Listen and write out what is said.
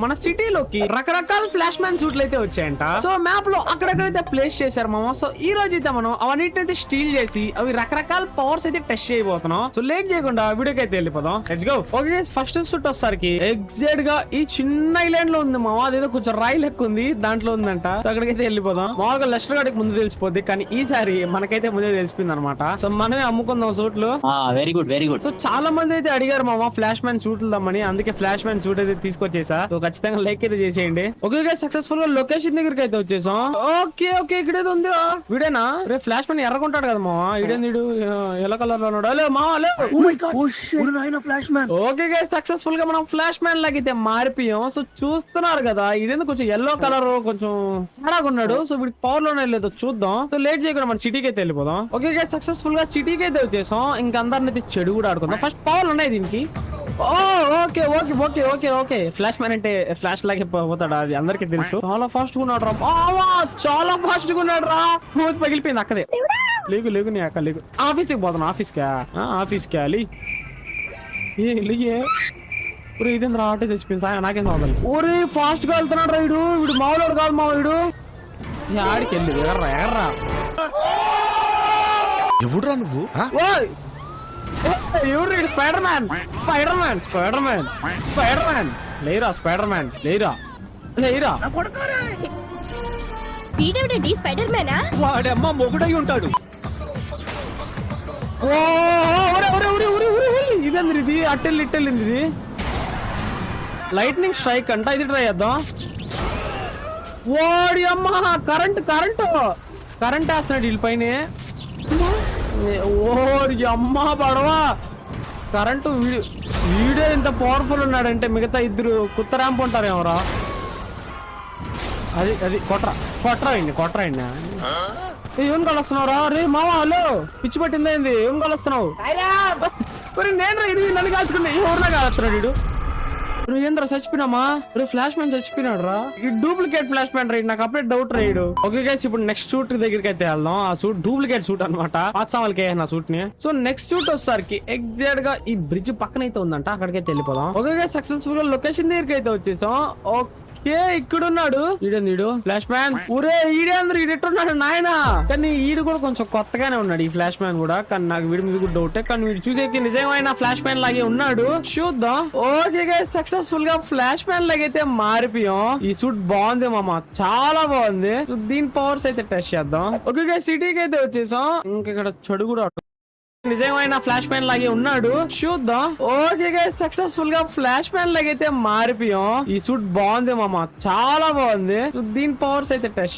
మన సిటీలోకి రకరకాల flash man సూట్లు అయితే వచ్చాయంట. సో మ్యాప్ లో అక్కడెక్కడైతే ప్లేస్ చేశారు మామ. సో ఈ రోజు అయితే మనం అవన్నిటిని స్టీల్ చేసి అవి రకరకాల పవర్స్ అయితే టెస్ట్ చేయబోతున్నాం. సో లేట్ చేయకుండా వీడియోకి అయితే వెళ్ళిపోదాం. Let's go. Okay first suit వచ్చేసరికి ఎగ్జాక్ట్ గా ఈ చిన్న ఐలాండ్ లో ఉంది మామ. అదేదో కొంచెం రాయి లెక్క ఉంది, దాంట్లో ఉందంట. సో అక్కడికైతే వెళ్ళిపోదాం. మామూలుగా లెస్టర్ గాడికి ముందు తెలిసిపోద్ది, కానీ ఈసారి మనకైతే ముందే తెలిసిపోయింది అనమాట. సో మనమే అమ్ముకుందాం సూట్లు. Very good very good. So చాలా మంది అయితే అడిగారు మామ ఫ్లాష్ మ్యాన్ సూట్లు దమ్మని, అందుకే ఫ్లాష్ మ్యాన్ సూట్ అయితే తీసుకొచ్చేసా. సో ఖచ్చితంగా లైక్ అయితే చేసేయండి. ఓకే సక్సెస్ఫుల్ గా లొకేషన్ దగ్గరికి అయితే వచ్చేసాం. ఓకే ఇక్కడేదో ఉంది వీడేనా? రే ఫ్లాష్ మ్యాన్ ఎర్రకుంటాడు కదా మావా, ఇడేందుడు ఎల్లో కలర్ లో ఉన్నాడు. హలో మావా ఓకే సక్సెస్ఫుల్ గా మనం ఫ్లాష్ మ్యాన్ లాగైతే మారిపోయాం. సో చూస్తున్నారు కదా, ఇదేందుకు కొంచెం ఎల్లో కలర్ కొంచెం ఉన్నాడు. సో వీడికి పవర్ లోనే లేదో చూద్దాం. సో లేట్ చేయకుండా మన సిటీకి అయితే వెళ్ళిపోదాం. ఓకే సక్సెస్ఫుల్ గా సిటీకి అయితే వచ్చేసాం. ఇంకా అందరిని చెడు కూడా ఆడుకుందాం. ఫస్ట్ పవర్ ఉన్నాయి దీనికి. ఓకే ఫ్లాష్ మ్యాన్ అంటే ఫ్లాష్ లాగే పోతాడు, అది అందరికి తెలుసు. చాలా ఫాస్ట్ గా ఉన్నాడు రా, చాలా ఫాస్ట్ గా ఉన్నాడు రా. మూతి పగిలిపోయింది అక్కడే. లేకు నీ అక్క లేకు. ఆఫీస్కి పోతాను. ఆఫీస్కి వెళ్ళి ఇదేంద్ర ఆటో చచ్చిపోయింది. సాయం నాకేం చదవాలి. ఊరి ఫాస్ట్ గా వెళ్తున్నాడు రా వీడు మామూలు కాదు మా వీడు. ఆడికి వెళ్ళి ఎగర్రా ఎవడురా నువ్వు? ఎవరు స్పైడర్ మ్యాన్ లేరా. స్పైడర్ మ్యానా? వాడమ్మ మొగుడై ఉంటాడు. ఇది అట్టెళ్ళింది ఇది. లైట్నింగ్ స్ట్రైక్ అంట, ఇది ట్రై చేద్దాం. వాడి అమ్మ కరెంట్ వేస్తున్నాడు వీళ్ళపైన. ఓడి అమ్మ పడవా కరెంటు. వీడే ఇంత పవర్ఫుల్ ఉన్నాడంటే మిగతా ఇద్దరు కుత్త ర్యాంప్ ఉంటారేమోరా. అది కొట్రా ఏం కలుస్తున్నావురా? రే మావా హలో, పిచ్చి పట్టిందేంది? ఏం కలుస్తున్నావు? నేను ఇది నన్ను కాల్చుకున్నా. ఎవరినా కాలుస్తున్నాడు వీడు. ఏంద్ర చచ్చిపోయినామా? ఫ్లాష్ మ్యాన్ చచ్చిపోయినాడు రా. ఈ డూప్లికేట్ ఫ్లాష్ మ్యాన్ రైడ్, నాకు అప్పుడే డౌట్ రైడ్. ఓకే గైస్ ఇప్పుడు నెక్స్ట్ సూట్ దగ్గరికి అయితే వెళ్దాం. ఆ సూట్ డూప్లికేట్ సూట్ అనమాట. పాత్సామలకి నా సూట్ ని. సో నెక్స్ట్ సూట్ వచ్చేసరికి ఎగ్జాక్ట్ గా ఈ బ్రిడ్జ్ పక్కన అయితే ఉందంట, అక్కడికైతే వెళ్ళిపోదాం. ఓకే గైస్ సక్సెస్ఫుల్ గా లొకేషన్ దగ్గరికి అయితే వచ్చేసాం. ఇక్కడున్నాడు ఈడు ఫ్లాష్ మ్యాన్. ఊరే ఈడెట్టున్నాడు నాయన. కానీ ఈడు కూడా కొంచెం కొత్తగానే ఉన్నాడు ఈ ఫ్లాష్ మ్యాన్ కూడా. కానీ నాకు వీడి మీద కూడా డౌట్. కానీ వీడు చూసేకి నిజమైన ఫ్లాష్ మ్యాన్ లాగే ఉన్నాడు. చూద్దాం. ఓకే గైస్ సక్సెస్ఫుల్ గా ఫ్లాష్ మ్యాన్ లాగైతే మారిపోయాం. ఈ సూట్ బాగుంది మామ, చాలా బాగుంది. దీని పవర్స్ అయితే టెస్ట్ చేద్దాం. ఓకే గైస్ సిటీకి అయితే వచ్చేసాం. ఇంకా ఇక్కడ చెడు కూడా నిజమైన ఫ్లాష్ మ్యాన్ లాగే ఉన్నాడు. చూద్దాం. ఓకే గైస్ సక్సెస్ఫుల్ గా ఫ్లాష్ మ్యాన్ లాగైతే మారిపోయాం. ఈ సూట్ బాగుంది మామ, చాలా బాగుంది. దీని పవర్స్ అయితే టెస్ట్